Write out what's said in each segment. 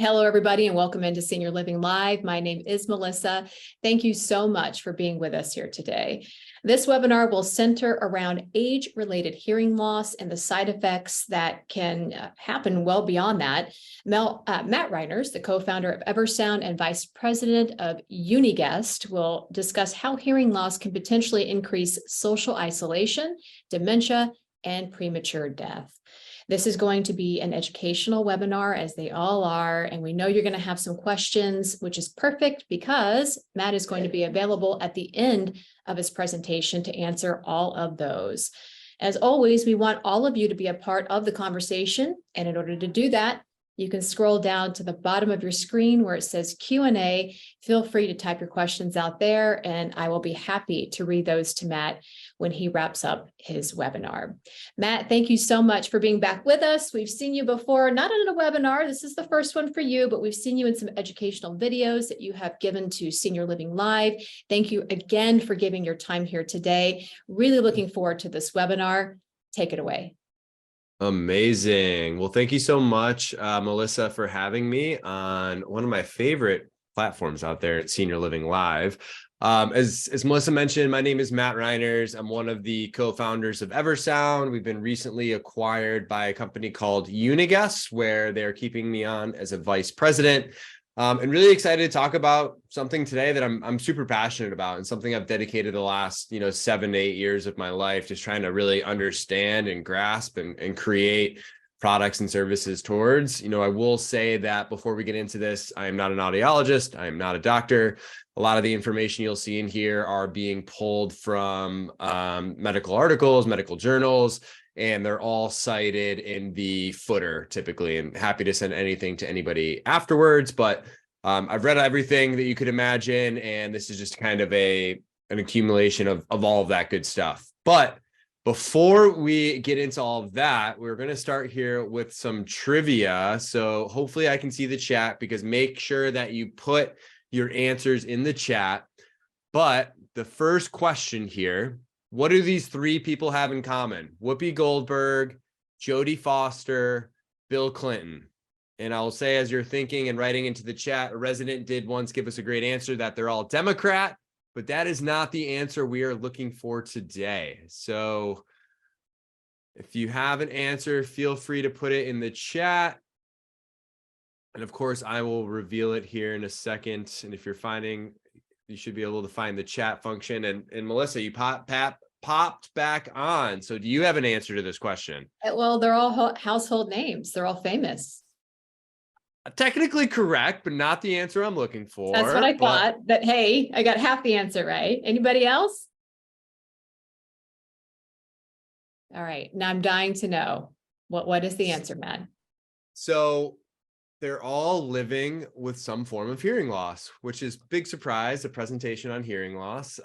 Hello, everybody, and welcome into Senior Living Live. My name is Melissa. Thank you so much for being with us here today. This webinar will center around age-related hearing loss and the side effects that can happen well beyond that. Matt Reiners, the co-founder of Eversound and vice president of Uniguest, will discuss how hearing loss can potentially increase social isolation, dementia, and premature death. This is going to be an educational webinar, as they all are, and we know you're going to have some questions, which is perfect because Matt is going to be available at the end of his presentation to answer all of those. As always, we want all of you to be a part of the conversation, and in order to do that, you can scroll down to the bottom of your screen where it says Q&A. Feel free to type your questions out there, and I will be happy to read those to Matt when he wraps up his webinar. Matt, thank you so much for being back with us. We've seen you before, not in a webinar. This is the first one for you, but we've seen you in some educational videos that you have given to Senior Living Live. Thank you again for giving your time here today. Really looking forward to this webinar. Take it away. Amazing. Well, thank you so much, Melissa, for having me on one of my favorite platforms out there at Senior Living Live. As Melissa mentioned, my name is Matt Reiners. I'm one of the co-founders of Eversound. We've been recently acquired by a company called Uniguest, where they're keeping me on as a vice president. And really excited to talk about something today that I'm super passionate about, and something I've dedicated the last 7 to 8 years of my life, just trying to really understand and grasp and create products and services towards. I will say that before we get into this, I am not an audiologist. I am not a doctor. A lot of the information you'll see in here are being pulled from medical articles, medical journals, and they're all cited in the footer typically, and happy to send anything to anybody afterwards. But I've read everything that you could imagine, and this is just kind of an accumulation of all of that good stuff. But before we get into all of that, we're going to start here with some trivia. So hopefully I can see the chat, because make sure that you put your answers in the chat. But the first question here: what do these three people have in common? Whoopi Goldberg, Jodie Foster, Bill Clinton. And I'll say, as you're thinking and writing into the chat, a resident did once give us a great answer that they're all Democrat, but that is not the answer we are looking for today. So if you have an answer, feel free to put it in the chat. And of course, I will reveal it here in a second. And if you're finding, you should be able to find the chat function. And Melissa, you popped back on. So do you have an answer to this question? Well, they're all household names. They're all famous. Technically correct, but not the answer I'm looking for. That's what I thought. But hey, I got half the answer right. Anybody else? All right. Now I'm dying to know. What is the answer, Matt? So they're all living with some form of hearing loss, which is big surprise, a presentation on hearing loss.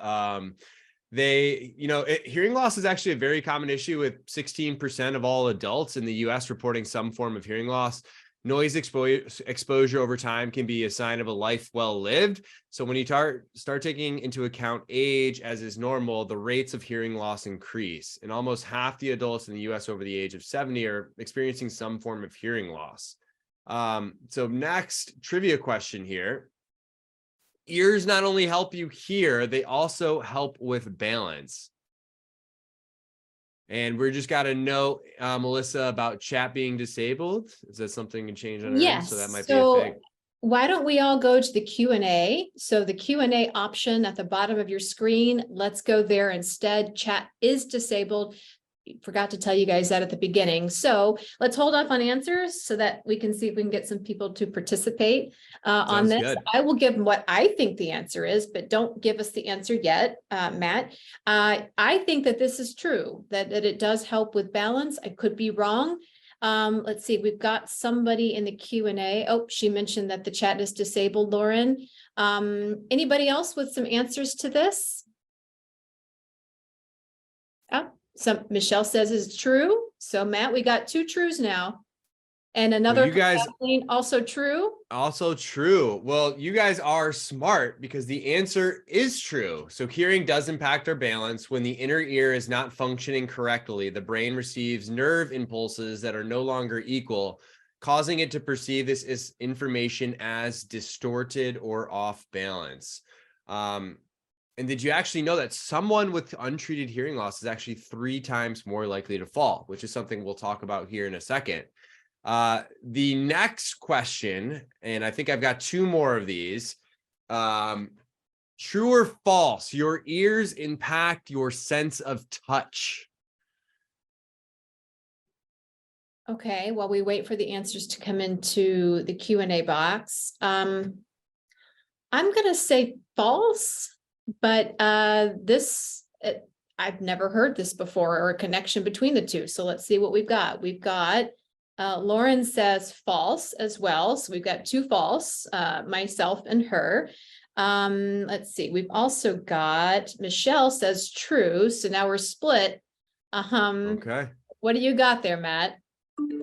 Hearing loss is actually a very common issue, with 16% of all adults in the US reporting some form of hearing loss. Noise exposure over time can be a sign of a life well lived. So when you start taking into account age, as is normal, the rates of hearing loss increase. And almost half the adults in the US over the age of 70 are experiencing some form of hearing loss. So next trivia question here. Ears not only help you hear, they also help with balance. And we're just got a note, Melissa, about chat being disabled. Is that something can change on our end? So that might be a thing. Why don't we all go to the Q&A? So the Q&A option at the bottom of your screen, let's go there instead. Chat is disabled. Forgot to tell you guys that at the beginning. So let's hold off on answers so that we can see if we can get some people to participate on this. Good. I will give what I think the answer is, but don't give us the answer yet, Matt. I think that this is true, that it does help with balance. I could be wrong. Let's see, we've got somebody in the Q&A. Oh, she mentioned that the chat is disabled, Lauren. Anybody else with some answers to this? Oh. So Michelle says is true. So Matt, we got two trues now. And another, well, you guys also true. Also true. Well, you guys are smart, because the answer is true. So hearing does impact our balance. When the inner ear is not functioning correctly, the brain receives nerve impulses that are no longer equal, causing it to perceive this as information as distorted or off balance. And did you actually know that someone with untreated hearing loss is actually 3 times more likely to fall, which is something we'll talk about here in a second. The next question, and I think I've got 2 more of these. True or false, your ears impact your sense of touch? Okay, while we wait for the answers to come into the Q&A box, I'm going to say false, but I've never heard this before, or a connection between the two. So let's see what we've got. We've got Lauren says false as well. So we've got 2 false, myself and her. Let's see. We've also got Michelle says true. So now we're split. Okay. What do you got there, Matt?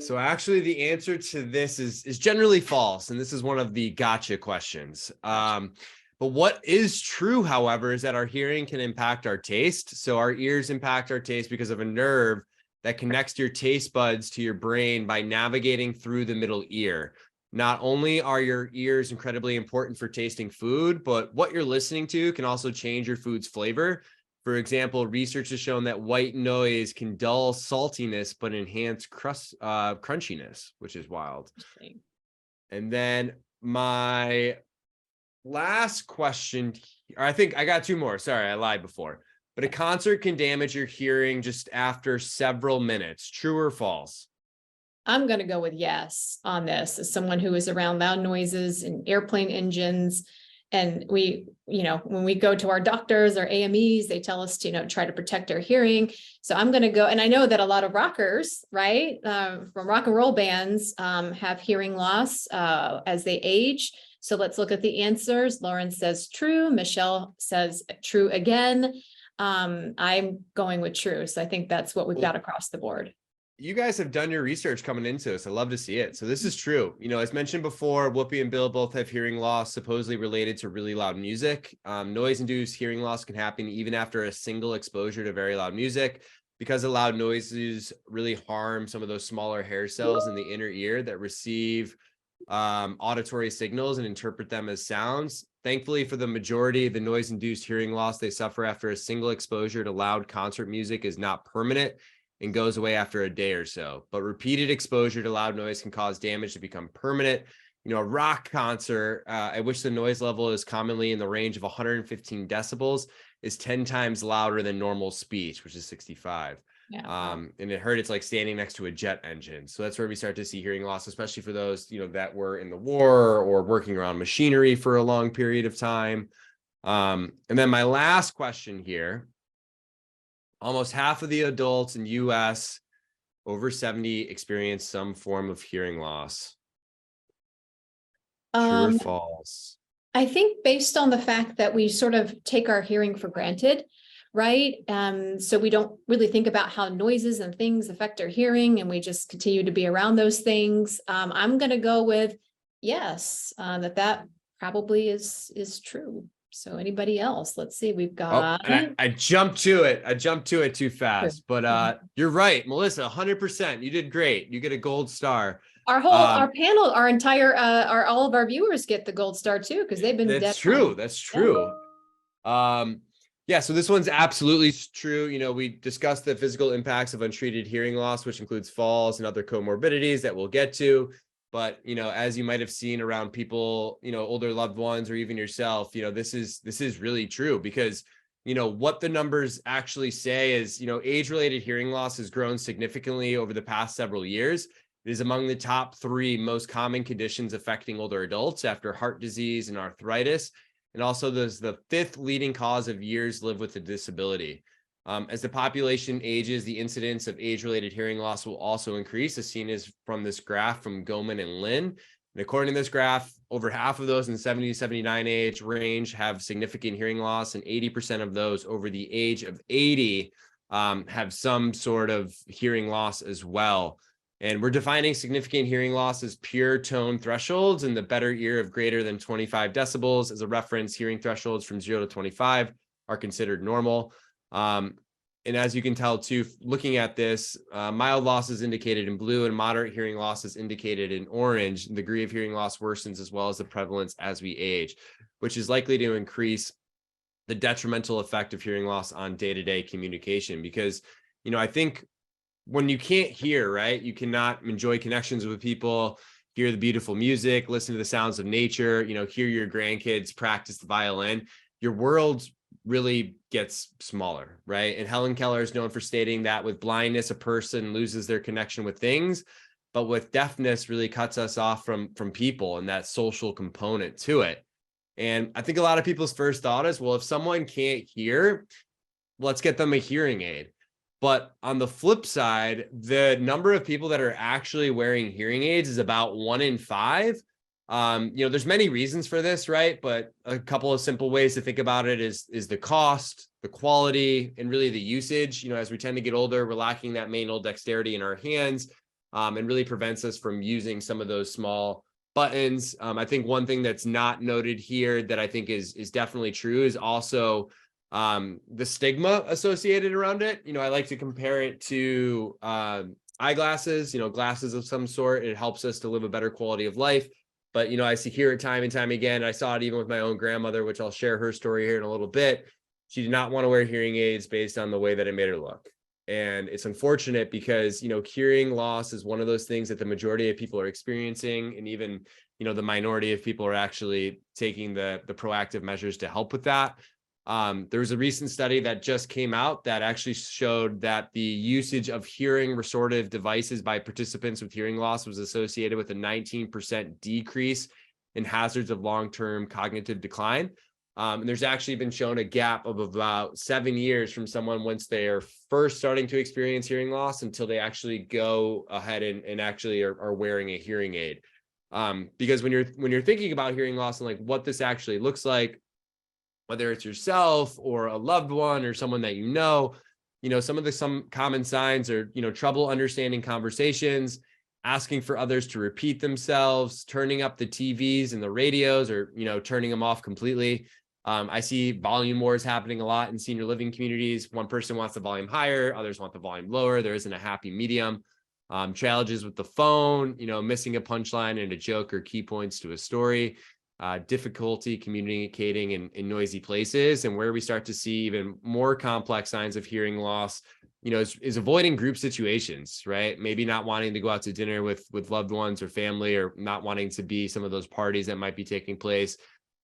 So actually the answer to this is generally false. And this is one of the gotcha questions. But what is true, however, is that our hearing can impact our taste. So our ears impact our taste because of a nerve that connects your taste buds to your brain by navigating through the middle ear. Not only are your ears incredibly important for tasting food, but what you're listening to can also change your food's flavor. For example, research has shown that white noise can dull saltiness, but enhance crunchiness, which is wild. And then my last question, or I think I got 2 more. Sorry, I lied before. But a concert can damage your hearing just after several minutes. True or false? I'm going to go with yes on this, as someone who is around loud noises and airplane engines. And we, when we go to our doctors or AMEs, they tell us to, try to protect our hearing. So I'm going to go, and I know that a lot of rockers, right, from rock and roll bands have hearing loss as they age. So let's look at the answers. Lauren says true. Michelle says true again. I'm going with true. So I think that's what we've got across the board. You guys have done your research coming into this. I love to see it. So this is true. As mentioned before, Whoopi and Bill both have hearing loss supposedly related to really loud music. Noise-induced hearing loss can happen even after a single exposure to very loud music, because the loud noises really harm some of those smaller hair cells in the inner ear that receive auditory signals and interpret them as sounds. Thankfully, for the majority of the noise-induced hearing loss they suffer after a single exposure to loud concert music is not permanent and goes away after a day or so. But repeated exposure to loud noise can cause damage to become permanent. A rock concert at which the noise level is commonly in the range of 115 decibels is 10 times louder than normal speech, which is 65. Yeah. And it's like standing next to a jet engine. So that's where we start to see hearing loss, especially for those, that were in the war or working around machinery for a long period of time. And then my last question here, almost half of the adults in US over 70 experience some form of hearing loss. True or false? I think based on the fact that we sort of take our hearing for granted, right? So we don't really think about how noises and things affect our hearing, and we just continue to be around those things. I'm going to go with yes, that probably is true. So anybody else? Let's see. We've got. I jumped to it. I jumped to it too fast, but you're right, Melissa. 100%. You did great. You get a gold star. Our panel, all of our viewers get the gold star too, because they've been. That's true. That's true. Yeah. So this one's absolutely true. We discussed the physical impacts of untreated hearing loss, which includes falls and other comorbidities that we'll get to. But, as you might have seen around people, older loved ones, or even yourself, this is really true, because, what the numbers actually say is, age-related hearing loss has grown significantly over the past several years. It is among the top 3 most common conditions affecting older adults after heart disease and arthritis. And also there's the 5th leading cause of years lived with a disability. As the population ages, the incidence of age-related hearing loss will also increase, as seen as from this graph from Goman and Lin. And according to this graph, over half of those in 70 to 79 age range have significant hearing loss, and 80% of those over the age of 80 have some sort of hearing loss as well. And we're defining significant hearing loss as pure tone thresholds in the better ear of greater than 25 decibels. As a reference, hearing thresholds from 0 to 25 are considered normal. And as you can tell too, looking at this, mild loss is indicated in blue and moderate hearing loss is indicated in orange. The degree of hearing loss worsens as well as the prevalence as we age, which is likely to increase the detrimental effect of hearing loss on day-to-day communication. Because, I think when you can't hear, right, you cannot enjoy connections with people, hear the beautiful music, listen to the sounds of nature, hear your grandkids practice the violin. Your world really gets smaller, right? And Helen Keller is known for stating that with blindness, a person loses their connection with things, but with deafness really cuts us off from people and that social component to it. And I think a lot of people's first thought is, well, if someone can't hear, let's get them a hearing aid. But on the flip side, the number of people that are actually wearing hearing aids is about 1 in 5. There's many reasons for this, right? But a couple of simple ways to think about it is the cost, the quality, and really the usage. As we tend to get older, we're lacking that manual dexterity in our hands, and really prevents us from using some of those small buttons. I think one thing that's not noted here that I think is definitely true is also the stigma associated around it. I like to compare it to eyeglasses, glasses of some sort. It helps us to live a better quality of life. But, I hear it time and time again. I saw it even with my own grandmother, which I'll share her story here in a little bit. She did not want to wear hearing aids based on the way that it made her look. And it's unfortunate because, hearing loss is one of those things that the majority of people are experiencing. And even, the minority of people are actually taking the proactive measures to help with that. There was a recent study that just came out that actually showed that the usage of hearing restorative devices by participants with hearing loss was associated with a 19% decrease in hazards of long-term cognitive decline. And there's actually been shown a gap of about 7 years from someone once they are first starting to experience hearing loss until they actually go ahead and actually are wearing a hearing aid. Because when you're thinking about hearing loss and like what this actually looks like, whether it's yourself or a loved one or someone that some common signs are, trouble understanding conversations, asking for others to repeat themselves, turning up the TVs and the radios or, turning them off completely. I see volume wars happening a lot in senior living communities. One person wants the volume higher, others want the volume lower. There isn't a happy medium. Challenges with the phone, missing a punchline and a joke or key points to a story. Difficulty communicating in noisy places. And where we start to see even more complex signs of hearing loss, is avoiding group situations, right? Maybe not wanting to go out to dinner with loved ones or family, or not wanting to be some of those parties that might be taking place,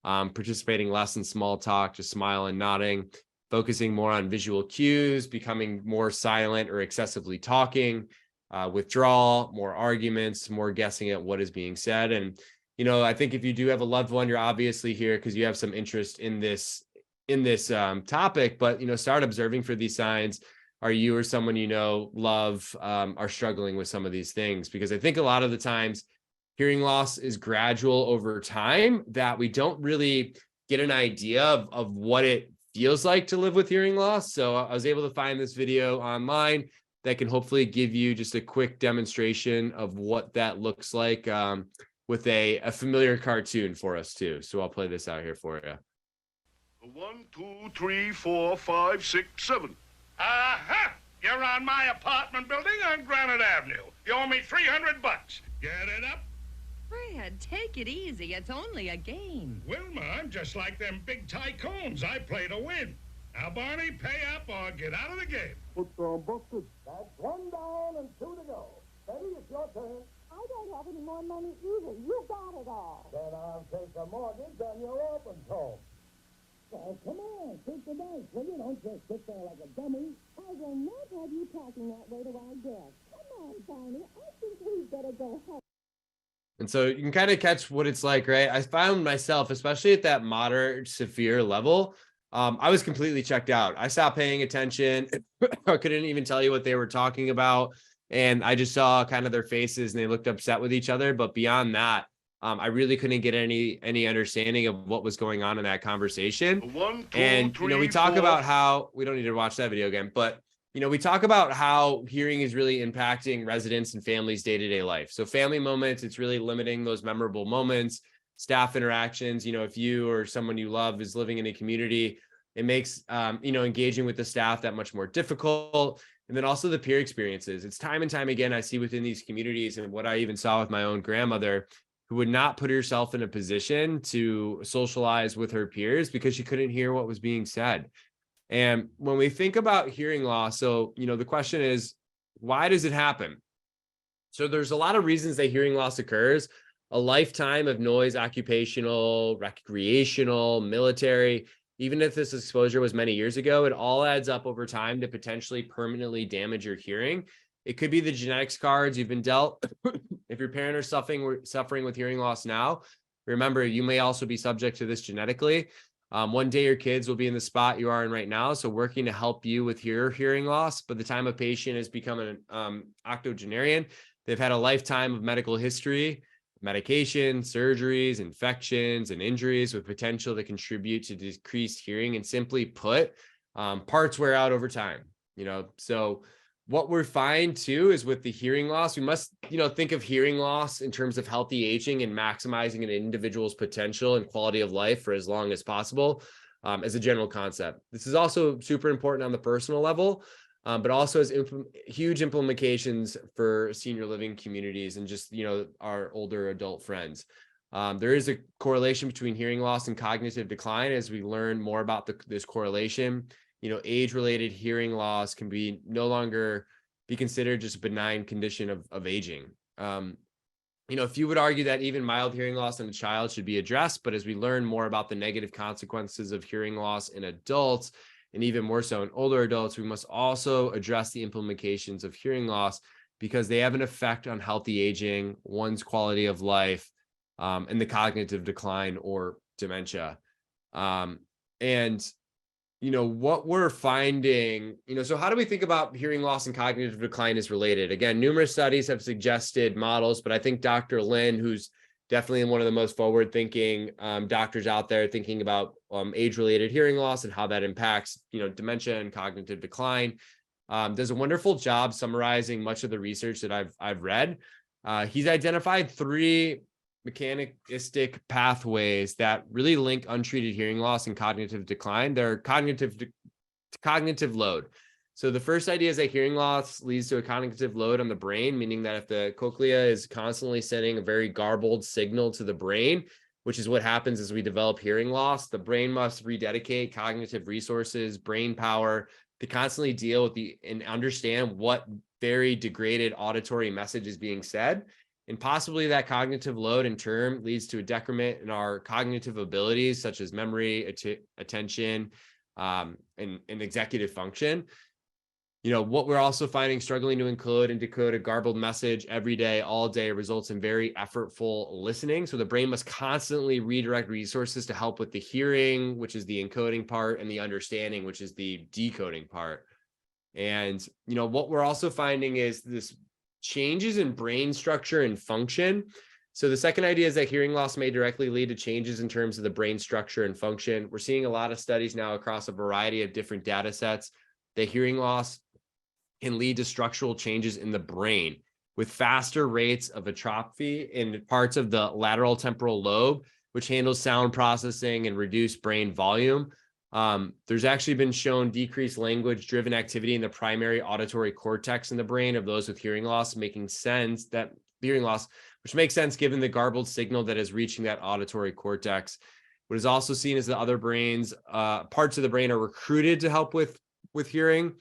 participating less in small talk, just smile and nodding, focusing more on visual cues, becoming more silent or excessively talking, withdrawal, more arguments, more guessing at what is being said. And I think if you do have a loved one, you're obviously here because you have some interest in this topic, but, start observing for these signs. Are you or someone love are struggling with some of these things? Because I think a lot of the times hearing loss is gradual over time, that we don't really get an idea of what it feels like to live with hearing loss. So I was able to find this video online that can hopefully give you just a quick demonstration of what that looks like. With a familiar cartoon for us too. So I'll play this out here for you. 1, 2, 3, 4, 5, 6, 7. Aha! You're on my apartment building on Granite Avenue. You owe me $300. Get it up? Fred, take it easy. It's only a game. Wilma, I'm just like them big tycoons. I play to win. Now, Barney, pay up or get out of the game. Put on busted. That's 1 down and 2 to go. Betty, it's your turn. I don't have any more money either. You got it all. Then I'll take a mortgage on your open home. Well, come on, take the dice, will you? Don't just sit there like a dummy. I will not have you talking that way to our guests. Come on, Barney. I think we'd better go home. And so you can kind of catch what it's like, right? I found myself, especially at that moderate, severe level, I was completely checked out. I stopped paying attention. I couldn't even tell you what they were talking about. And I just saw kind of their faces and they looked upset with each other. But beyond that, I really couldn't get any understanding of what was going on in that conversation. 1, 2, And, 3, we talk 4. about how we don't need to watch that video again, but, we talk about how hearing is really impacting residents and families' day-to-day life. So family moments, it's really limiting those memorable moments, staff interactions. If you or someone you love is living in a community It makes, engaging with the staff that much more difficult. And then also the peer experiences. It's time and time again, I see within these communities, and what I even saw with my own grandmother, who would not put herself in a position to socialize with her peers because she couldn't hear what was being said. And when we think about hearing loss, so, the question is, why does it happen? So there's a lot of reasons that hearing loss occurs. A lifetime of noise, occupational, recreational, military, even if this exposure was many years ago, it all adds up over time to potentially permanently damage your hearing. It could be the genetics cards you've been dealt. If your parent are suffering with hearing loss now, remember, you may also be subject to this genetically. One day your kids will be in the spot you are in right now. So working to help you with your hearing loss. By the time a patient has become an octogenarian, they've had a lifetime of medical history, medication, surgeries, infections, and injuries with potential to contribute to decreased hearing. And simply put, parts wear out over time, so what we're finding too is with the hearing loss, we must, think of hearing loss in terms of healthy aging and maximizing an individual's potential and quality of life for as long as possible, as a general concept. This is also super important on the personal level, but also has huge implications for senior living communities and just, our older adult friends. There is a correlation between hearing loss and cognitive decline. As we learn more about this correlation, age-related hearing loss can no longer be considered just a benign condition of aging. If you would argue that even mild hearing loss in a child should be addressed, but as we learn more about the negative consequences of hearing loss in adults, and even more so in older adults, we must also address the implications of hearing loss because they have an effect on healthy aging, one's quality of life, and the cognitive decline or dementia. What we're finding, so how do we think about hearing loss and cognitive decline is related? Again, numerous studies have suggested models, but I think Dr. Lin, who's definitely one of the most forward-thinking doctors out there thinking about age-related hearing loss and how that impacts, dementia and cognitive decline, does a wonderful job summarizing much of the research that I've read. He's identified 3 mechanistic pathways that really link untreated hearing loss and cognitive decline. They're cognitive load. So the first idea is that hearing loss leads to a cognitive load on the brain, meaning that if the cochlea is constantly sending a very garbled signal to the brain, which is what happens as we develop hearing loss, the brain must rededicate cognitive resources, brain power to constantly deal with and understand what very degraded auditory message is being said. And possibly that cognitive load in turn leads to a decrement in our cognitive abilities, such as memory, attention, and executive function. What we're also finding struggling to encode and decode a garbled message every day, all day, results in very effortful listening. So the brain must constantly redirect resources to help with the hearing, which is the encoding part, and the understanding, which is the decoding part. And, what we're also finding is this changes in brain structure and function. So the second idea is that hearing loss may directly lead to changes in terms of the brain structure and function. We're seeing a lot of studies now across a variety of different data sets that hearing loss can lead to structural changes in the brain with faster rates of atrophy in parts of the lateral temporal lobe, which handles sound processing and reduced brain volume. There's actually been shown decreased language-driven activity in the primary auditory cortex in the brain of those with hearing loss, which makes sense given the garbled signal that is reaching that auditory cortex. What is also seen is that other parts of the brain are recruited to help with hearing.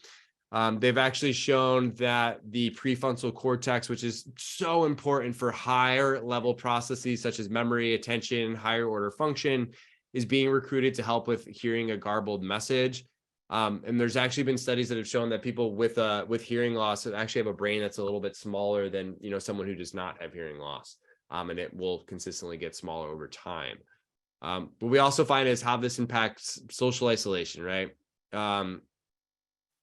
They've actually shown that the prefrontal cortex, which is so important for higher level processes such as memory, attention, higher order function, is being recruited to help with hearing a garbled message. And there's actually been studies that have shown that people with hearing loss actually have a brain that's a little bit smaller than someone who does not have hearing loss, and it will consistently get smaller over time. But we also find is how this impacts social isolation, right?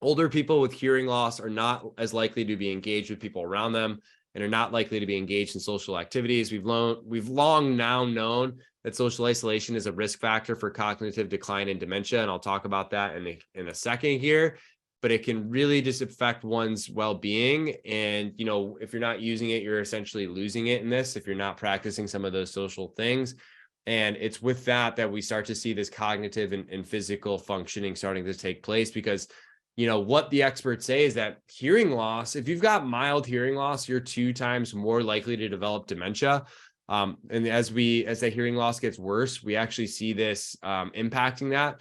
Older people with hearing loss are not as likely to be engaged with people around them and are not likely to be engaged in social activities. We've long now known that social isolation is a risk factor for cognitive decline and dementia, and I'll talk about that in a second here. But it can really just affect one's well-being, and if you're not using it, you're essentially losing it in this. If you're not practicing some of those social things, And it's with that we start to see this cognitive and physical functioning starting to take place, because what the experts say is that hearing loss, if you've got mild hearing loss, you're 2 times more likely to develop dementia. And as that hearing loss gets worse, we actually see this impacting that.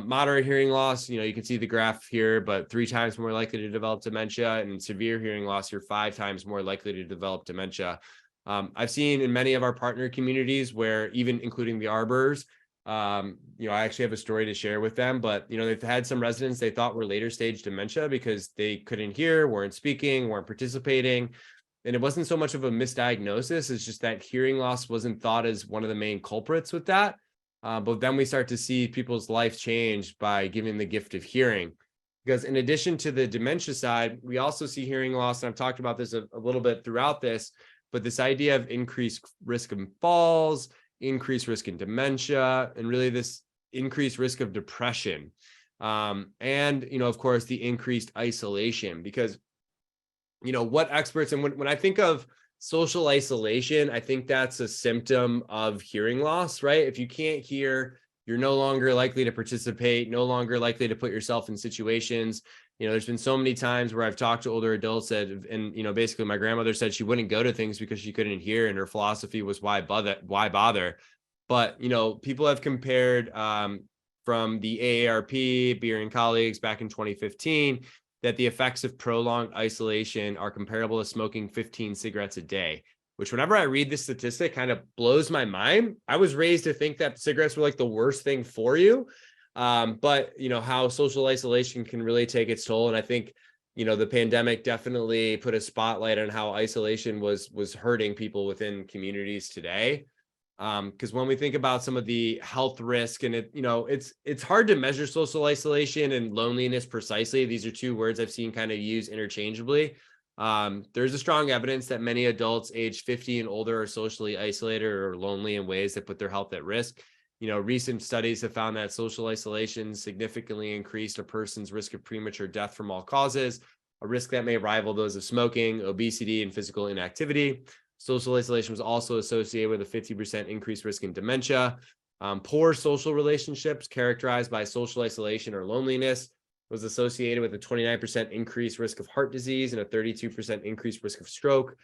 Moderate hearing loss, you can see the graph here, but 3 times more likely to develop dementia, and severe hearing loss, you're 5 times more likely to develop dementia. I've seen in many of our partner communities where, even including the arbors, I actually have a story to share with them, but they've had some residents they thought were later stage dementia because they couldn't hear, weren't speaking, weren't participating. And it wasn't so much of a misdiagnosis, it's just that hearing loss wasn't thought as one of the main culprits with that. But then we start to see people's life change by giving the gift of hearing. Because in addition to the dementia side, we also see hearing loss, and I've talked about this a little bit throughout this, but this idea of increased risk of falls, increased risk in dementia, and really this increased risk of depression. And, of course, the increased isolation, because, what experts, and when I think of social isolation, I think that's a symptom of hearing loss, right? If you can't hear, you're no longer likely to participate, no longer likely to put yourself in situations. There's been so many times where I've talked to older adults and basically my grandmother said she wouldn't go to things because she couldn't hear, and her philosophy was why bother? But, people have compared from the AARP, Beer and colleagues, back in 2015, that the effects of prolonged isolation are comparable to smoking 15 cigarettes a day, which whenever I read this statistic kind of blows my mind. I was raised to think that cigarettes were like the worst thing for you. But how social isolation can really take its toll. And I think, the pandemic definitely put a spotlight on how isolation was hurting people within communities today. Because when we think about some of the health risk, and it's hard to measure social isolation and loneliness precisely. These are 2 words I've seen kind of used interchangeably. There's a strong evidence that many adults age 50 and older are socially isolated or lonely in ways that put their health at risk. Recent studies have found that social isolation significantly increased a person's risk of premature death from all causes, a risk that may rival those of smoking, obesity, and physical inactivity. Social isolation was also associated with a 50% increased risk in dementia. Poor social relationships characterized by social isolation or loneliness was associated with a 29% increased risk of heart disease and a 32% increased risk of stroke.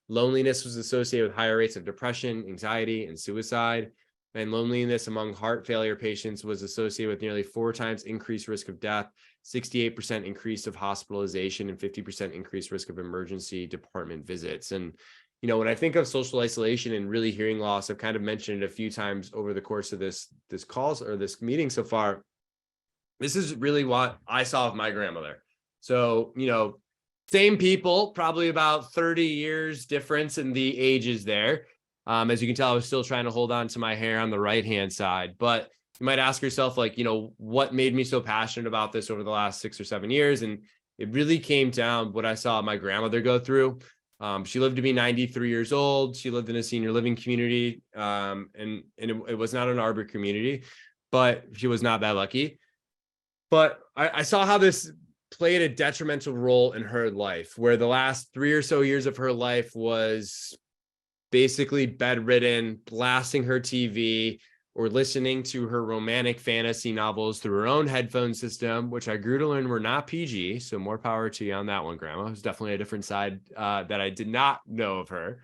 Loneliness was associated with higher rates of depression, anxiety, and suicide. And loneliness among heart failure patients was associated with nearly 4 times increased risk of death, 68% increase of hospitalization, and 50% increased risk of emergency department visits. And when I think of social isolation and really hearing loss, I've kind of mentioned it a few times over the course of this call or this meeting so far. This is really what I saw with my grandmother. So, same people, probably about 30 years difference in the ages there. As you can tell, I was still trying to hold on to my hair on the right-hand side, but you might ask yourself, what made me so passionate about this over the last 6 or 7 years? And it really came down what I saw my grandmother go through. She lived to be 93 years old. She lived in a senior living community, and it was not an arbor community, but she was not that lucky. But I saw how this played a detrimental role in her life, where the last 3 or so years of her life was basically bedridden, blasting her TV or listening to her romantic fantasy novels through her own headphone system, which I grew to learn were not PG. So more power to you on that one, Grandma. It was definitely a different side that I did not know of her.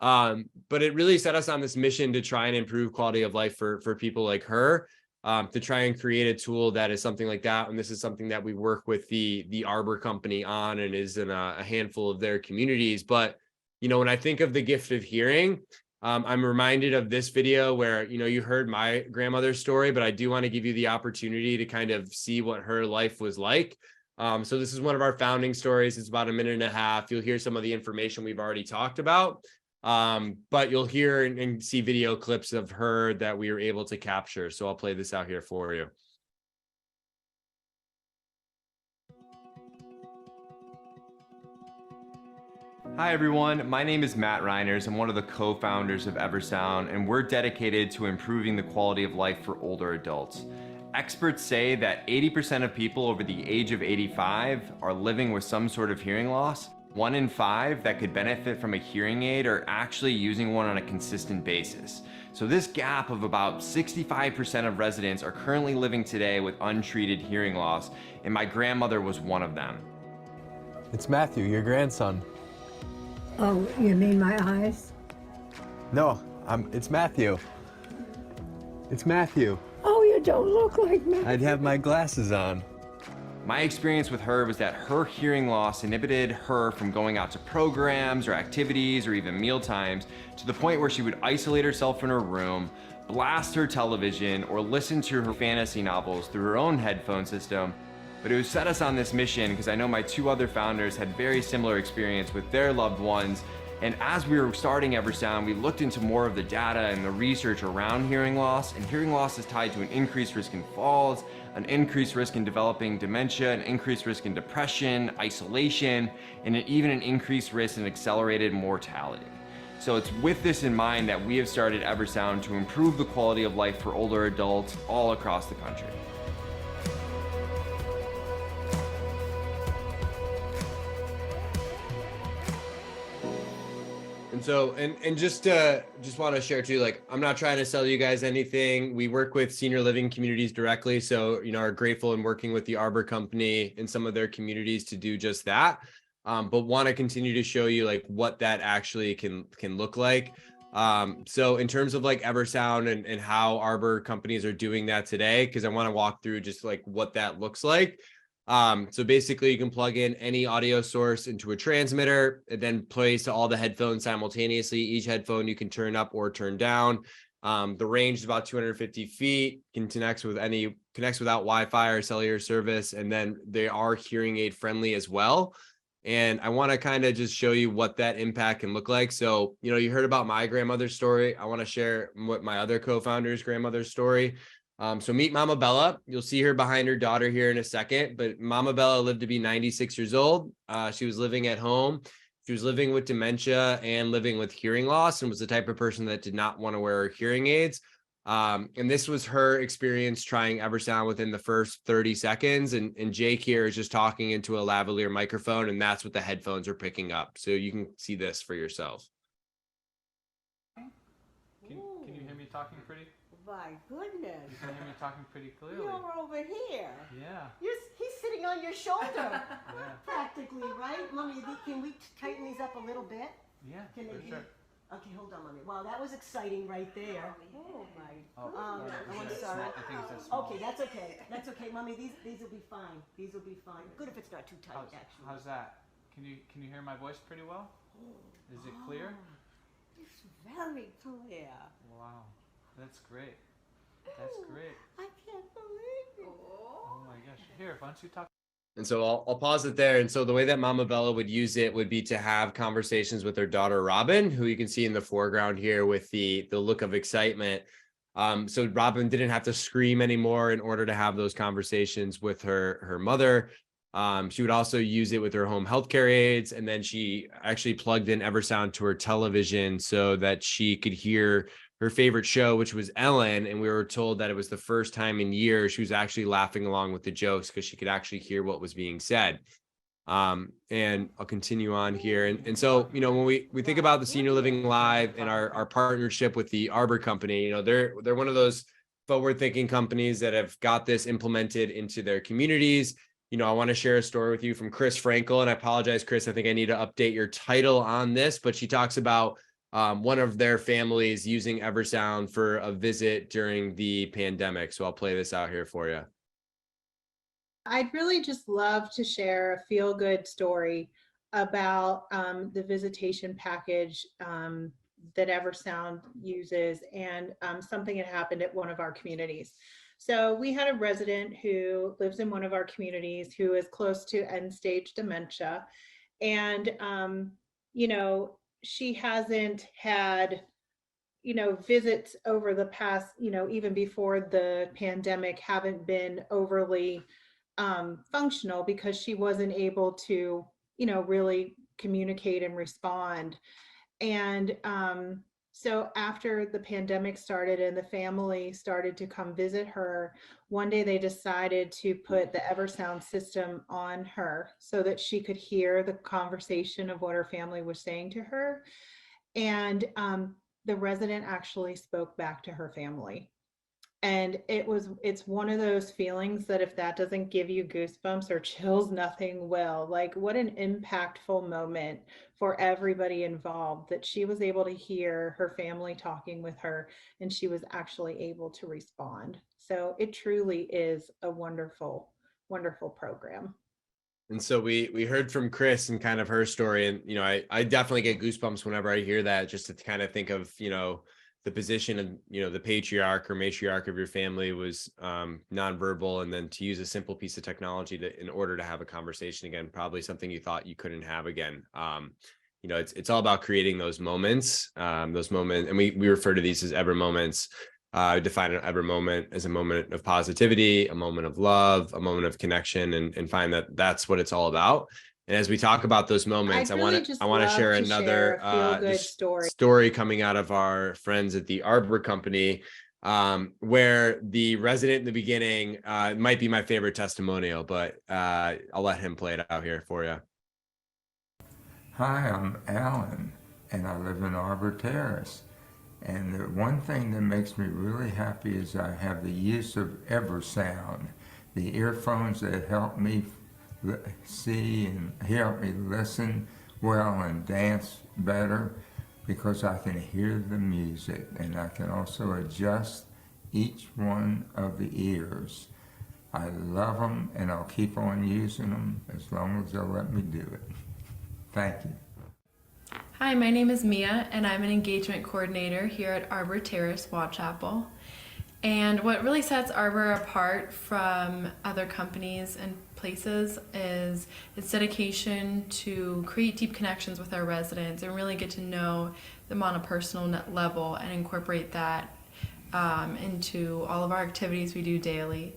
But it really set us on this mission to try and improve quality of life for people like her, to try and create a tool that is something like that. And this is something that we work with the Arbor Company on, and is in a handful of their communities. But when I think of the gift of hearing, I'm reminded of this video where, you heard my grandmother's story, but I do want to give you the opportunity to kind of see what her life was like. So this is one of our founding stories. It's about 1.5 minutes. You'll hear some of the information we've already talked about, but you'll hear and see video clips of her that we were able to capture. So I'll play this out here for you. Hi everyone, my name is Matt Reiners. I'm one of the co-founders of Eversound, and we're dedicated to improving the quality of life for older adults. Experts say that 80% of people over the age of 85 are living with some sort of hearing loss. 1 in 5 that could benefit from a hearing aid are actually using one on a consistent basis. So this gap of about 65% of residents are currently living today with untreated hearing loss, and my grandmother was one of them. It's Matthew, your grandson. Oh, you mean my eyes? No, it's Matthew. It's Matthew. Oh, you don't look like me. I'd have my glasses on. My experience with her was that her hearing loss inhibited her from going out to programs or activities or even meal times, to the point where she would isolate herself in her room, blast her television, or listen to her fantasy novels through her own headphone system. But it would set us on this mission because I know my two other founders had very similar experience with their loved ones. And as we were starting Eversound, we looked into more of the data and the research around hearing loss, and hearing loss is tied to an increased risk in falls, an increased risk in developing dementia, an increased risk in depression, isolation, and even an increased risk in accelerated mortality. So it's with this in mind that we have started Eversound to improve the quality of life for older adults all across the country. And so, and just want to share too, like, I'm not trying to sell you guys anything. We work with senior living communities directly. So, are grateful in working with the Arbor Company in some of their communities to do just that. But want to continue to show you like what that actually can look like. So in terms of like Eversound and how Arbor companies are doing that today, because I want to walk through just like what that looks like. So basically you can plug in any audio source into a transmitter. It then plays to all the headphones simultaneously. Each headphone you can turn up or turn down. The range is about 250 feet, connects without Wi-Fi or cellular service. And then they are hearing aid friendly as well. And I want to kind of just show you what that impact can look like. So, you heard about my grandmother's story. I want to share what my other co-founder's grandmother's story. So meet Mama Bella. You'll see her behind her daughter here in a second, but Mama Bella lived to be 96 years old. She was living at home. She was living with dementia and living with hearing loss, and was the type of person that did not want to wear hearing aids. And this was her experience trying Eversound within the first 30 seconds. And Jake here is just talking into a lavalier microphone, and that's what the headphones are picking up. So you can see this for yourself. Can you hear me talking pretty? My goodness. You can hear me talking pretty clearly. You're over here. Yeah. He's sitting on your shoulder, Yeah. practically, right? Mommy, can we tighten these up a little bit? Yeah, Can for they sure. Okay, hold on, Mommy. Wow, that was exciting right there. Oh, my. I'm sorry. I think it's small. Okay, that's okay. That's okay, Mommy. These will be fine. These will be fine. Good if it's not too tight, actually. How's that? Can you hear my voice pretty well? Is it clear? It's very clear. Wow. That's great. That's great. I can't believe it. Oh my gosh. Here, why don't you talk? And so I'll pause it there. And so the way that Mama Bella would use it would be to have conversations with her daughter, Robin, who you can see in the foreground here with the look of excitement. So Robin didn't have to scream anymore in order to have those conversations with her mother. She would also use it with her home healthcare aides. And then she actually plugged in Eversound to her television so that she could hear her favorite show, which was Ellen. And we were told that it was the first time in years she was actually laughing along with the jokes because she could actually hear what was being said. And I'll continue on here. And so, when we think about the Senior Living Live and our partnership with the Arbor Company, they're one of those forward-thinking companies that have got this implemented into their communities. I want to share a story with you from Chris Frankel, and I apologize, Chris, I think I need to update your title on this, but she talks about one of their families using Eversound for a visit during the pandemic. So I'll play this out here for you. I'd really just love to share a feel-good story about the visitation package that Eversound uses, and something had happened at one of our communities. So we had a resident who lives in one of our communities who is close to end-stage dementia, and she hasn't had visits over the past, even before the pandemic, haven't been overly functional because she wasn't able to really communicate and respond. And so after the pandemic started and the family started to come visit her, one day they decided to put the Eversound system on her so that she could hear the conversation of what her family was saying to her. And the resident actually spoke back to her family. And it's one of those feelings that if that doesn't give you goosebumps or chills, nothing will. Like, what an impactful moment for everybody involved, that she was able to hear her family talking with her and she was actually able to respond. So it truly is a wonderful, wonderful program. And so we heard from Chris and kind of her story. And, you know, I definitely get goosebumps whenever I hear that, just to kind of think of, you know, the position of, you know, the patriarch or matriarch of your family was nonverbal. And then to use a simple piece of technology in order to have a conversation again, probably something you thought you couldn't have again. You know, it's all about creating those moments, and we refer to these as ever moments. I define an ever moment as a moment of positivity, a moment of love, a moment of connection, and find that that's what it's all about. And as we talk about those moments, I want to share another story coming out of our friends at the Arbor Company, where the resident in the beginning might be my favorite testimonial, but I'll let him play it out here for you. Hi, I'm Alan, and I live in Arbor Terrace. And the one thing that makes me really happy is I have the use of Eversound, the earphones that help me see and help me listen well and dance better, because I can hear the music and I can also adjust each one of the ears. I love them and I'll keep on using them as long as they'll let me do it. Thank you. Hi, my name is Mia and I'm an engagement coordinator here at Arbor Terrace, Whitechapel. And what really sets Arbor apart from other companies and places is its dedication to create deep connections with our residents and really get to know them on a personal level and incorporate that into all of our activities we do daily,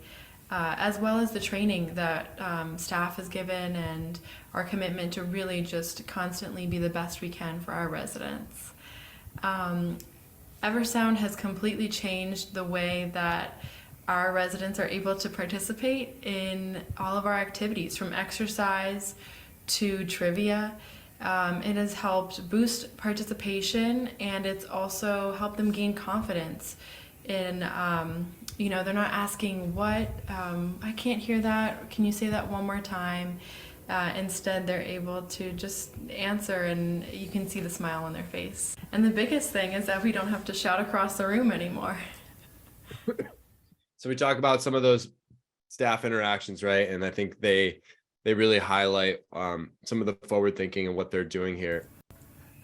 as well as the training that staff is given and our commitment to really just constantly be the best we can for our residents. Eversound has completely changed the way that our residents are able to participate in all of our activities, from exercise to trivia. It has helped boost participation, and it's also helped them gain confidence in, you know, they're not asking what, I can't hear that, can you say that one more time? Instead, they're able to just answer and you can see the smile on their face. And the biggest thing is that we don't have to shout across the room anymore. So we talk about some of those staff interactions, right? And I think they really highlight some of the forward thinking and what they're doing here.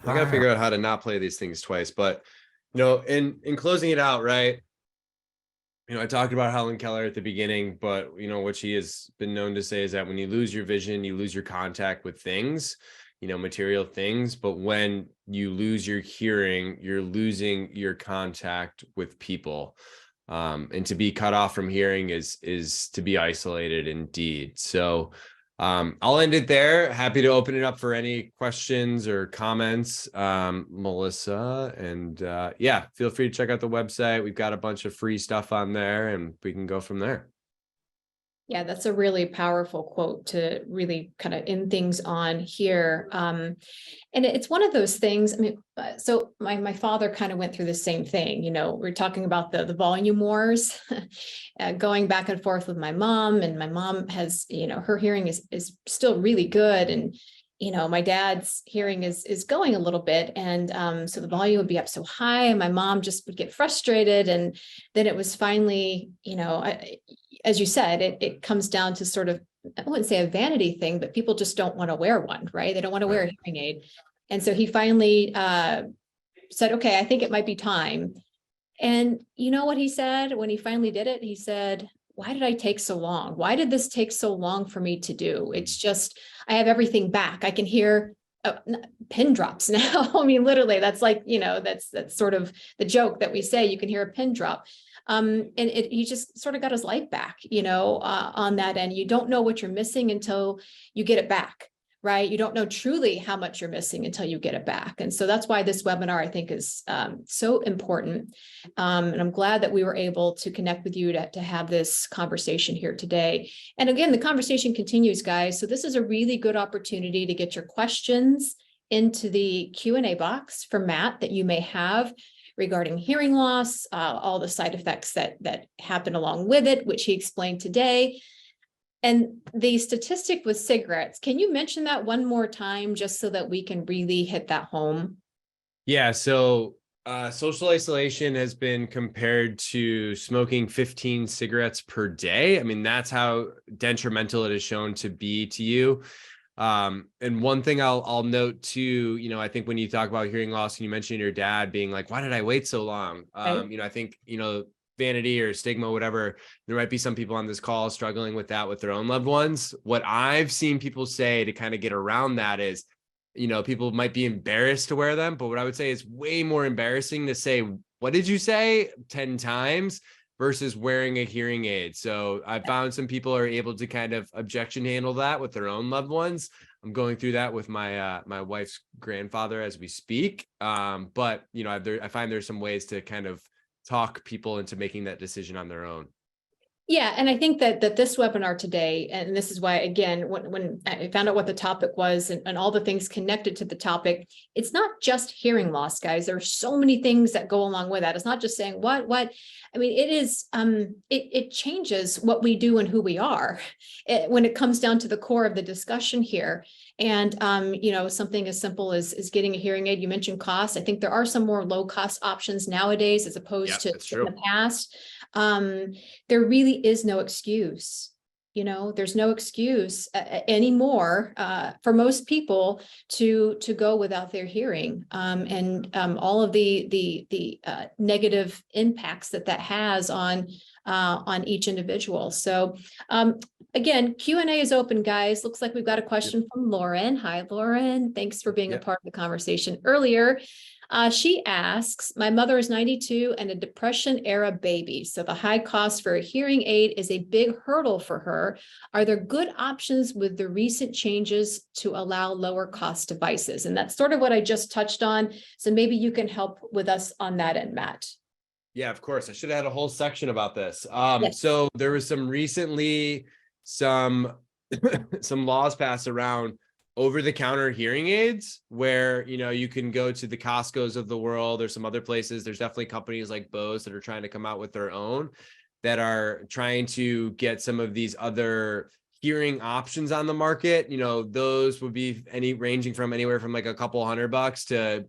I gotta figure out how to not play these things twice, but you know, in closing it out, right? You know, I talked about Helen Keller at the beginning, but you know, what she has been known to say is that when you lose your vision, you lose your contact with things, you know, material things. But when you lose your hearing, you're losing your contact with people. And to be cut off from hearing is to be isolated indeed. So I'll end it there. Happy to open it up for any questions or comments, Melissa. And yeah, feel free to check out the website. We've got a bunch of free stuff on there and we can go from there. Yeah, that's a really powerful quote to really kind of end things on here. And it's one of those things, I mean, so my father kind of went through the same thing. You know, we're talking about the volume wars, going back and forth with my mom, and my mom has, you know, her hearing is still really good. And, you know, my dad's hearing is going a little bit. And so the volume would be up so high and my mom just would get frustrated. And then it was finally, you know, as you said, it comes down to sort of, I wouldn't say a vanity thing, but people just don't want to wear one, right? They don't want to wear a hearing aid. And so he finally said, okay, I think it might be time. And you know what he said when he finally did it? He said, why did I take so long? Why did this take so long for me to do? It's just, I have everything back. I can hear pin drops now. I mean, literally, that's like, you know, that's sort of the joke that we say, you can hear a pin drop. And he just sort of got his life back, you know, on that end. You don't know what you're missing until you get it back, right? You don't know truly how much you're missing until you get it back. And so that's why this webinar, I think, is so important. And I'm glad that we were able to connect with you to have this conversation here today. And again, the conversation continues, guys. So this is a really good opportunity to get your questions into the Q&A box for Matt that you may have regarding hearing loss, all the side effects that happen along with it, which he explained today. And the statistic with cigarettes, can you mention that one more time just so that we can really hit that home? Yeah, so social isolation has been compared to smoking 15 cigarettes per day. I mean, that's how detrimental it is shown to be to you. And one thing I'll note too, I think when you talk about hearing loss and you mentioned your dad being like, why did I wait so long? Right. I think, vanity or stigma, whatever, there might be some people on this call struggling with that with their own loved ones. What I've seen people say to kind of get around that is, people might be embarrassed to wear them, but what I would say is way more embarrassing to say, what did you say 10 times versus wearing a hearing aid. So I found some people are able to kind of objection handle that with their own loved ones. I'm going through that with my my wife's grandfather as we speak. But I find there's some ways to kind of talk people into making that decision on their own. Yeah, and I think that this webinar today, and this is why, again, when I found out what the topic was and all the things connected to the topic, it's not just hearing loss, guys. There are so many things that go along with that. It's not just saying what. I mean, it is, it changes what we do and who we are when it comes down to the core of the discussion here. And, something as simple as getting a hearing aid. You mentioned cost. I think there are some more low cost options nowadays as opposed to in the past. There really is no excuse. There's no excuse anymore for most people to go without their hearing, and all of the negative impacts that has on each individual. So again, Q&A is open, guys. Looks like we've got a question from Lauren. Hi, Lauren. Thanks for being a part of the conversation earlier. She asks, my mother is 92 and a depression era baby. So the high cost for a hearing aid is a big hurdle for her. Are there good options with the recent changes to allow lower cost devices? And that's sort of what I just touched on. So maybe you can help with us on that end, Matt. Yeah, of course. I should have had a whole section about this. Yes. So there was some laws passed around over-the-counter hearing aids where, you can go to the Costco's of the world. There's some other places. There's definitely companies like Bose that are trying to come out with their own that are trying to get some of these other hearing options on the market. Those would be ranging from anywhere from like a couple $100 to,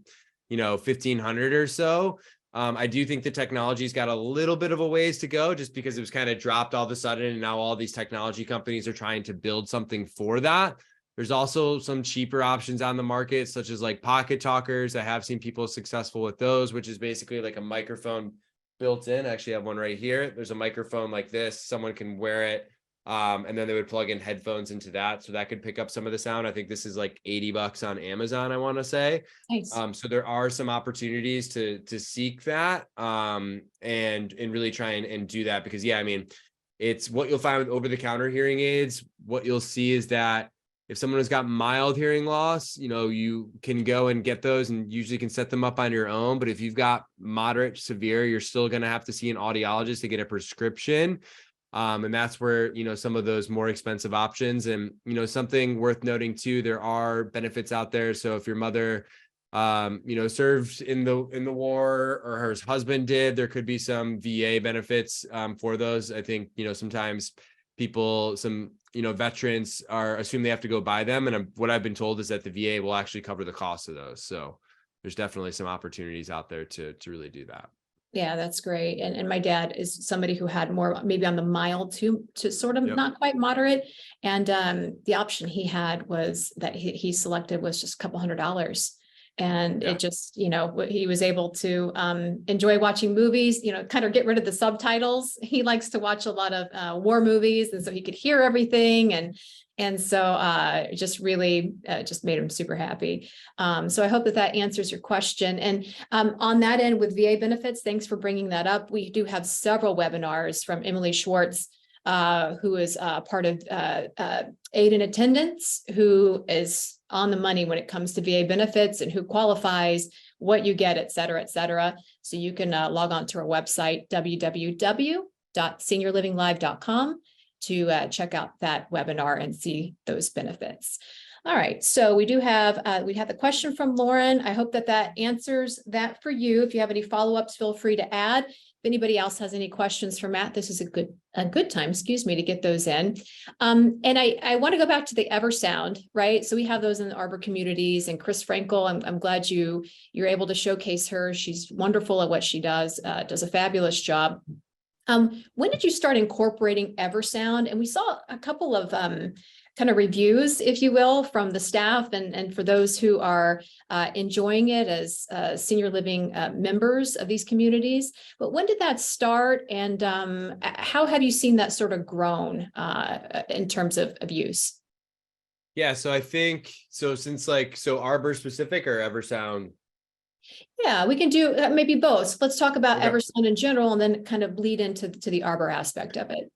1,500 or so. I do think the technology's got a little bit of a ways to go just because it was kind of dropped all of a sudden. And now all these technology companies are trying to build something for that. There's also some cheaper options on the market, such as like pocket talkers. I have seen people successful with those, which is basically like a microphone built in. I actually have one right here. There's a microphone like this. Someone can wear it. And then they would plug in headphones into that. So that could pick up some of the sound. I think this is like $80 on Amazon, I want to say. Nice. So there are some opportunities to seek that and really try and do that because, yeah, I mean, it's what you'll find with over-the-counter hearing aids. What you'll see is that if someone has got mild hearing loss, you can go and get those and usually can set them up on your own. But if you've got moderate, severe, you're still going to have to see an audiologist to get a prescription. And that's where, some of those more expensive options and, something worth noting too, there are benefits out there. So if your mother, served in the war or her husband did, there could be some VA benefits for those. I think, sometimes people, veterans assume they have to go buy them. And what I've been told is that the VA will actually cover the cost of those. So there's definitely some opportunities out there to really do that. Yeah, that's great. And my dad is somebody who had more maybe on the mild to sort of not quite moderate. And the option he had was that he selected was just a couple $100. And it just, he was able to enjoy watching movies, kind of get rid of the subtitles. He likes to watch a lot of war movies. And so he could hear everything. And so it just really just made him super happy. So I hope that answers your question. And on that end with VA benefits, thanks for bringing that up. We do have several webinars from Emily Schwartz, who is part of Aid in Attendance, who is on the money when it comes to VA benefits and who qualifies, what you get, et cetera, et cetera. So you can log on to our website, www.seniorlivinglive.com, to check out that webinar and see those benefits. All right, so we have the question from Lauren. I hope that answers that for you. If you have any follow-ups, feel free to add. If anybody else has any questions for Matt, this is a good time, excuse me, to get those in. And I want to go back to the Eversound, right? So we have those in the Arbor communities, and Chris Frankel, I'm glad you're able to showcase her. She's wonderful at what she does a fabulous job. When did you start incorporating Eversound? And we saw a couple of kind of reviews, if you will, from the staff and for those who are enjoying it as senior living members of these communities. But when did that start, and how have you seen that sort of grown in terms of use? Yeah, so I think since Arbor specific or Eversound. Yeah, we can do maybe both. Let's talk about Okay. Eversound in general and then kind of bleed into the Arbor aspect of it.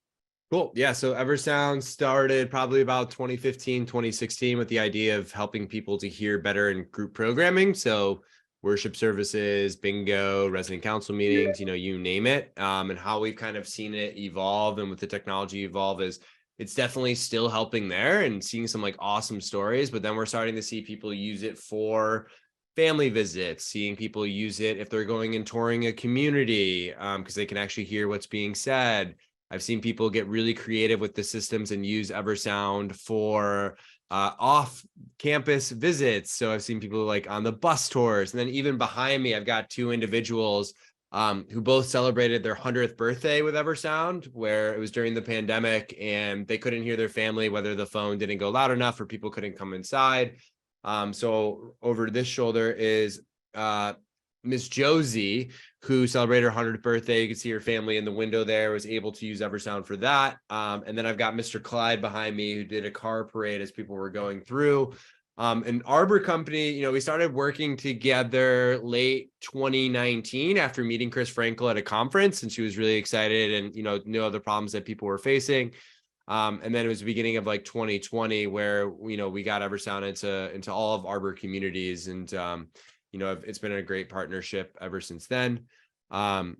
Cool. Yeah. So Eversound started probably about 2015, 2016 with the idea of helping people to hear better in group programming. So worship services, bingo, resident council meetings, you name it. And how we've kind of seen it evolve and with the technology evolve is it's definitely still helping there and seeing some like awesome stories. But then we're starting to see people use it for family visits, seeing people use it if they're going and touring a community because they can actually hear what's being said. I've seen people get really creative with the systems and use Eversound for off-campus visits. So I've seen people like on the bus tours. And then even behind me, I've got two individuals who both celebrated their 100th birthday with Eversound, where it was during the pandemic and they couldn't hear their family, whether the phone didn't go loud enough or people couldn't come inside. So over this shoulder is Miss Josie, who celebrated her 100th birthday. You can see her family in the window there, was able to use Eversound for that. And then I've got Mr. Clyde behind me, who did a car parade as people were going through. An Arbor company, we started working together late 2019 after meeting Chris Frankel at a conference, and she was really excited and, knew other problems that people were facing. And then it was the beginning of like 2020 where, we got Eversound into all of Arbor communities, and, it's been a great partnership ever since then. And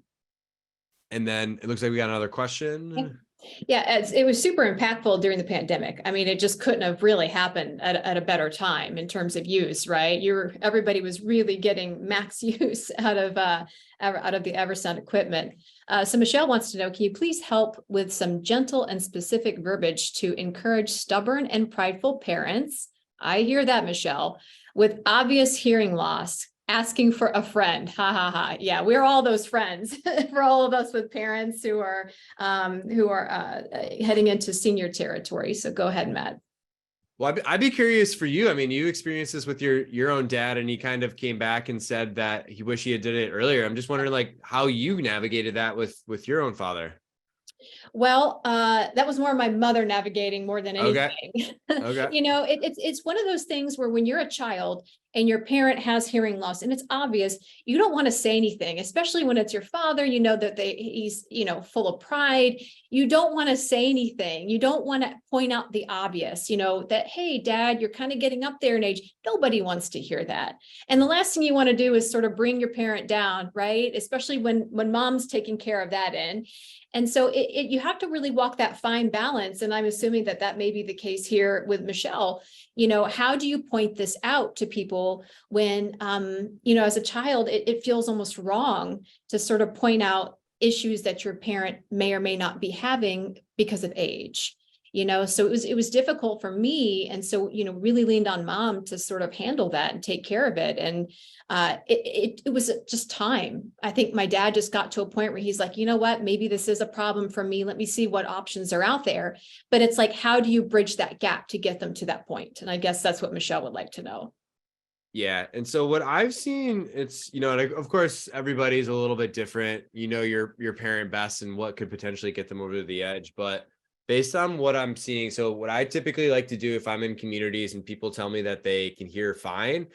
then it looks like we got another question. Yeah, it was super impactful during the pandemic. I mean, it just couldn't have really happened at a better time in terms of use, right? Everybody was really getting max use out of the Eversound equipment. So Michelle wants to know, can you please help with some gentle and specific verbiage to encourage stubborn and prideful parents? I hear that, Michelle, with obvious hearing loss, asking for a friend. Ha ha ha. Yeah, we're all those friends for all of us with parents who are heading into senior territory. So go ahead, Matt. Well, I'd be curious for you. I mean, you experienced this with your own dad, and he kind of came back and said that he wished he had did it earlier. I'm just wondering, like, how you navigated that with your own father. Well, that was more my mother navigating more than anything. Okay. It's one of those things where when you're a child and your parent has hearing loss and it's obvious, you don't want to say anything, especially when it's your father, that he's, full of pride. You don't want to say anything. You don't want to point out the obvious, that, hey, dad, you're kind of getting up there in age. Nobody wants to hear that. And the last thing you want to do is sort of bring your parent down, right? Especially when mom's taking care of that end. And so you have to really walk that fine balance. And I'm assuming that may be the case here with Michelle. How do you point this out to people when, as a child, it feels almost wrong to sort of point out issues that your parent may or may not be having because of age. So it was difficult for me. And so, really leaned on mom to sort of handle that and take care of it. And it was just time. I think my dad just got to a point where he's like, you know what, maybe this is a problem for me. Let me see what options are out there. But it's like, how do you bridge that gap to get them to that point? And I guess that's what Michelle would like to know. Yeah. And so what I've seen, it's, and of course, everybody's a little bit different, your parent best and what could potentially get them over the edge. But based on what I'm seeing, so what I typically like to do if I'm in communities and people tell me that they can hear fine,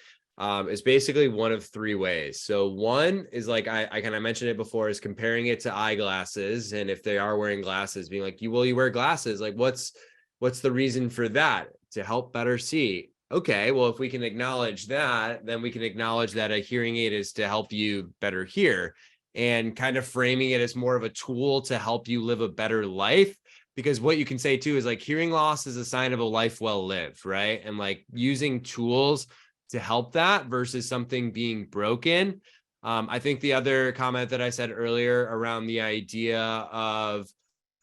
is basically one of three ways. So one is like, I kind of mentioned it before, is comparing it to eyeglasses. And if they are wearing glasses, being like, you wear glasses, like what's the reason for that? To help better see. Okay, well, if we can acknowledge that, then we can acknowledge that a hearing aid is to help you better hear, and kind of framing it as more of a tool to help you live a better life because what you can say too is like hearing loss is a sign of a life well lived, right? And like using tools to help that versus something being broken. I think the other comment that I said earlier around the idea of,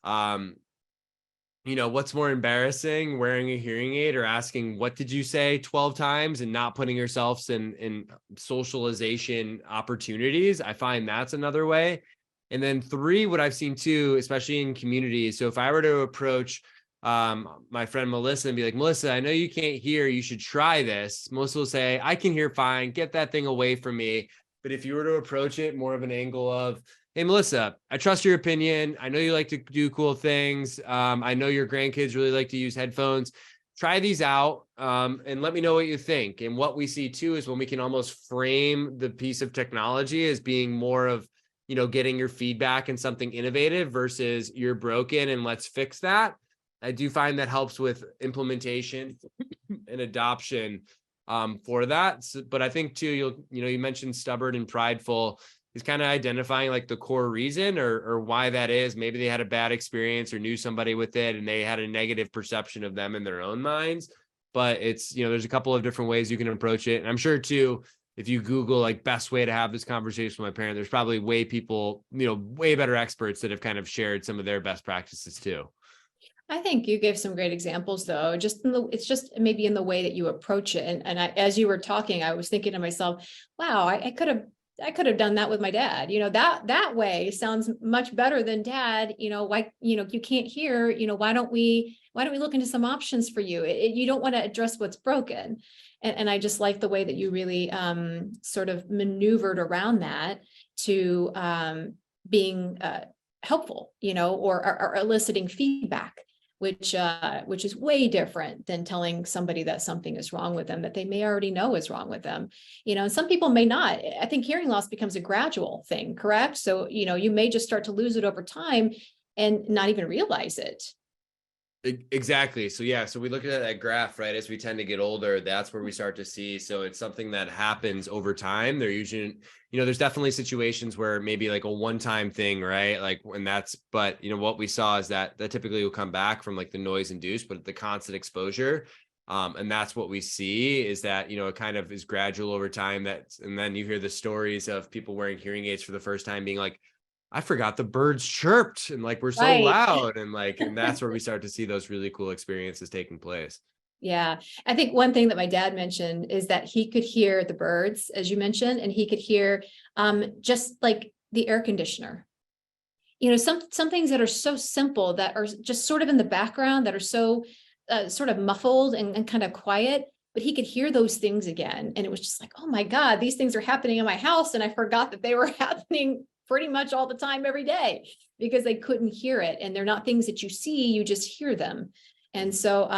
what's more embarrassing, wearing a hearing aid or asking, what did you say 12 times, and not putting yourselves in socialization opportunities. I find that's another way. And then 3, what I've seen too, especially in communities. So if I were to approach my friend Melissa and be like, Melissa, I know you can't hear, you should try this. Melissa will say, I can hear fine, get that thing away from me. But if you were to approach it more of an angle of, hey, Melissa, I trust your opinion. I know you like to do cool things. I know your grandkids really like to use headphones. Try these out and let me know what you think. And what we see too is when we can almost frame the piece of technology as being more of, getting your feedback and something innovative versus you're broken and let's fix that. I do find that helps with implementation and adoption for that. So, but I think too, you mentioned stubborn and prideful is kind of identifying like the core reason or why that is. Maybe they had a bad experience or knew somebody with it and they had a negative perception of them in their own minds. But it's, there's a couple of different ways you can approach it. And I'm sure too, if you Google like best way to have this conversation with my parent, there's probably way better experts that have kind of shared some of their best practices too. I think you gave some great examples though, it's just maybe in the way that you approach it. And as you were talking, I was thinking to myself, wow, I could have done that with my dad. That way sounds much better than dad, why, you can't hear, why don't we look into some options for you? You don't want to address what's broken. And I just like the way that you really sort of maneuvered around that to being helpful, or eliciting feedback, which is way different than telling somebody that something is wrong with them that they may already know is wrong with them. And some people may not. I think hearing loss becomes a gradual thing, correct? So, you may just start to lose it over time and not even realize it. Exactly. So yeah, so we look at that graph, right? As we tend to get older, that's where we start to see. So it's something that happens over time. They're usually, there's definitely situations where maybe like a one-time thing, right? Like when but what we saw is that typically will come back from like the noise induced, but the constant exposure. And that's what we see is that, it kind of is gradual over time and then you hear the stories of people wearing hearing aids for the first time being like, I forgot the birds chirped and like we're so loud and that's where we start to see those really cool experiences taking place. Yeah. I think one thing that my dad mentioned is that he could hear the birds, as you mentioned, and he could hear just like the air conditioner. Some things that are so simple that are just sort of in the background that are so sort of muffled and kind of quiet, but he could hear those things again. And it was just like, oh my God, these things are happening in my house. And I forgot that they were happening pretty much all the time, every day, because they couldn't hear it. And they're not things that you see, you just hear them. And so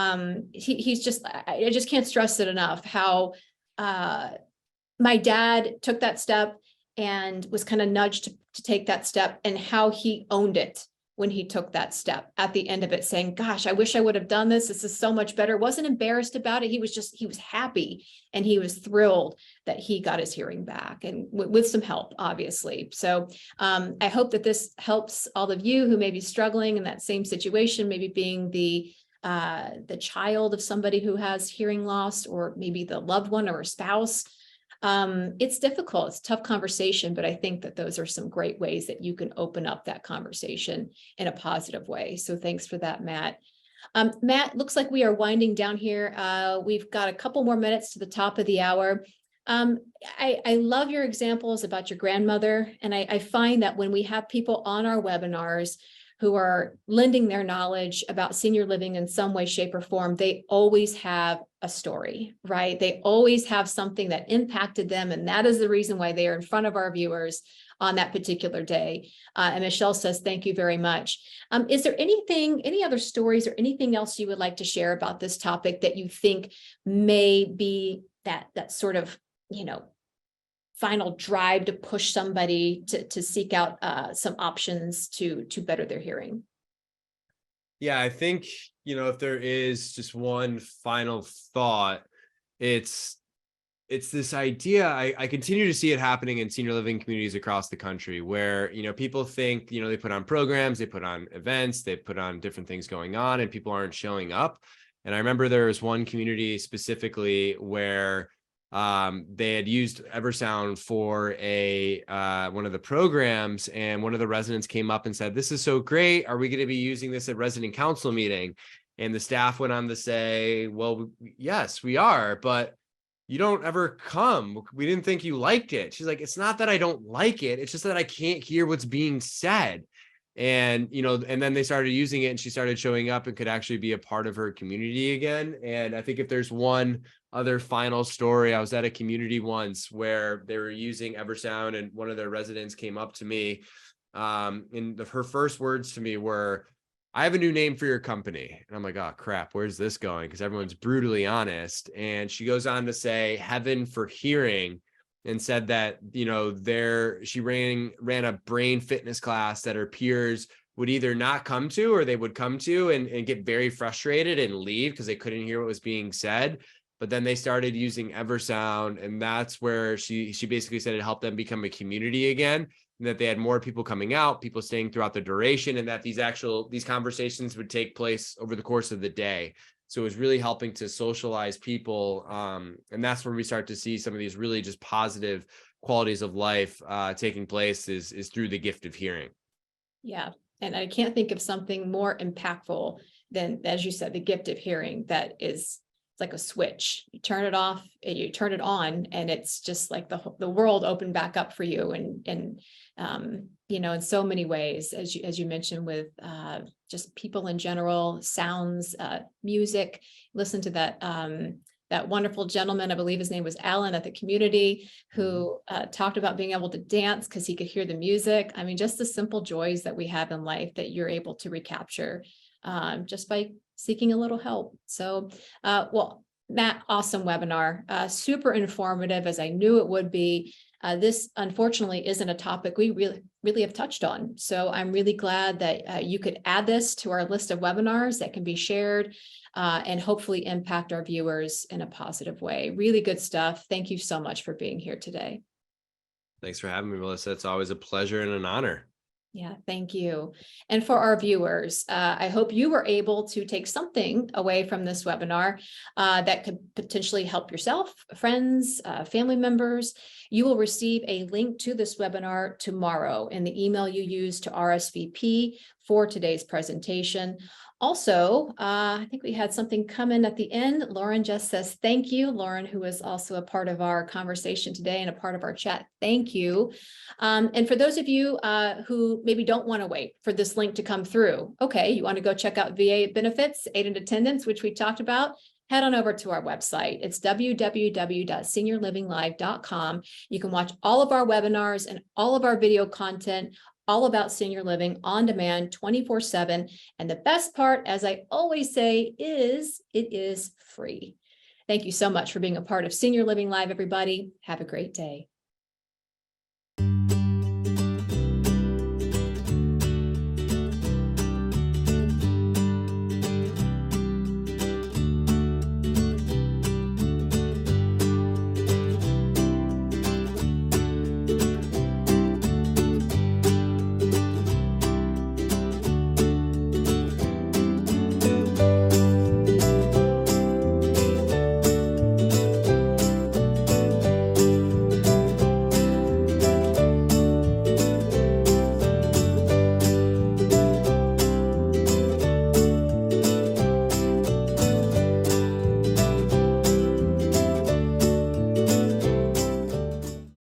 he's just, I just can't stress it enough how my dad took that step and was kind of nudged to take that step, and how he owned it when he took that step at the end of it, saying, gosh, I wish I would have done this. This is so much better. Wasn't embarrassed about it. He was happy and he was thrilled that he got his hearing back, and with some help, obviously. So I hope that this helps all of you who may be struggling in that same situation, maybe being the child of somebody who has hearing loss, or maybe the loved one or a spouse. It's difficult. It's a tough conversation, but I think that those are some great ways that you can open up that conversation in a positive way. So thanks for that, Matt. Matt, looks like we are winding down here. We've got a couple more minutes to the top of the hour. I love your examples about your grandmother. And I find that when we have people on our webinars who are lending their knowledge about senior living in some way, shape, or form, they always have a story, right? They always have something that impacted them. And that is the reason why they are in front of our viewers on that particular day. And Michelle says, thank you very much. Is there any other stories or anything else you would like to share about this topic that you think may be that sort of, final drive to push somebody to seek out some options to better their hearing? Yeah, I think, if there is just one final thought, it's it's this idea, I continue to see it happening in senior living communities across the country where, people think, they put on programs, they put on events, they put on different things going on, and people aren't showing up. And I remember there was one community specifically where they had used Eversound for one of the programs, and one of the residents came up and said, "This is so great. Are we going to be using this at resident council meeting?" And the staff went on to say, "Well, yes, we are, but you don't ever come. We didn't think you liked it." She's like, "It's not that I don't like it. It's just that I can't hear what's being said." And, and then they started using it, and she started showing up and could actually be a part of her community again. And I think if there's one other final story, I was at a community once where they were using Eversound, and one of their residents came up to me. And her first words to me were, "I have a new name for your company." And I'm like, "Oh crap, where's this going?" Because everyone's brutally honest. And she goes on to say Heaven for Hearing, and said that, she ran a brain fitness class that her peers would either not come to, or they would come to and get very frustrated and leave because they couldn't hear what was being said. But then they started using Eversound, and that's where she basically said it helped them become a community again, and that they had more people coming out, people staying throughout the duration, and that these conversations would take place over the course of the day. So it was really helping to socialize people. And that's where we start to see some of these really just positive qualities of life taking place is through the gift of hearing. Yeah. And I can't think of something more impactful than, as you said, the gift of hearing. That is, it's like a switch. You turn it off and you turn it on, and it's just like the world opened back up for you. And in so many ways, as you mentioned, with just people in general, sounds, music. Listen to that wonderful gentleman, I believe his name was Alan, at the community, who talked about being able to dance because he could hear the music. I mean, just the simple joys that we have in life that you're able to recapture just by seeking a little help. So, well, Matt, awesome webinar, super informative, as I knew it would be. This unfortunately isn't a topic we really have touched on. So I'm really glad that you could add this to our list of webinars that can be shared and hopefully impact our viewers in a positive way. Really good stuff. Thank you so much for being here today. Thanks for having me, Melissa. It's always a pleasure and an honor. Yeah, thank you. And for our viewers, I hope you were able to take something away from this webinar that could potentially help yourself, friends, family members. You will receive a link to this webinar tomorrow in the email you use to RSVP for today's presentation. Also, I think we had something come in at the end. Lauren just says, thank you. Lauren, who is also a part of our conversation today and a part of our chat. Thank you. And for those of you who maybe don't want to wait for this link to come through, okay, you want to go check out VA benefits, aid and attendance, which we talked about, head on over to our website. It's www.seniorlivinglive.com. You can watch all of our webinars and all of our video content all about senior living on demand 24/7. And the best part, as I always say, is it is free. Thank you so much for being a part of Senior Living Live, everybody. Have a great day.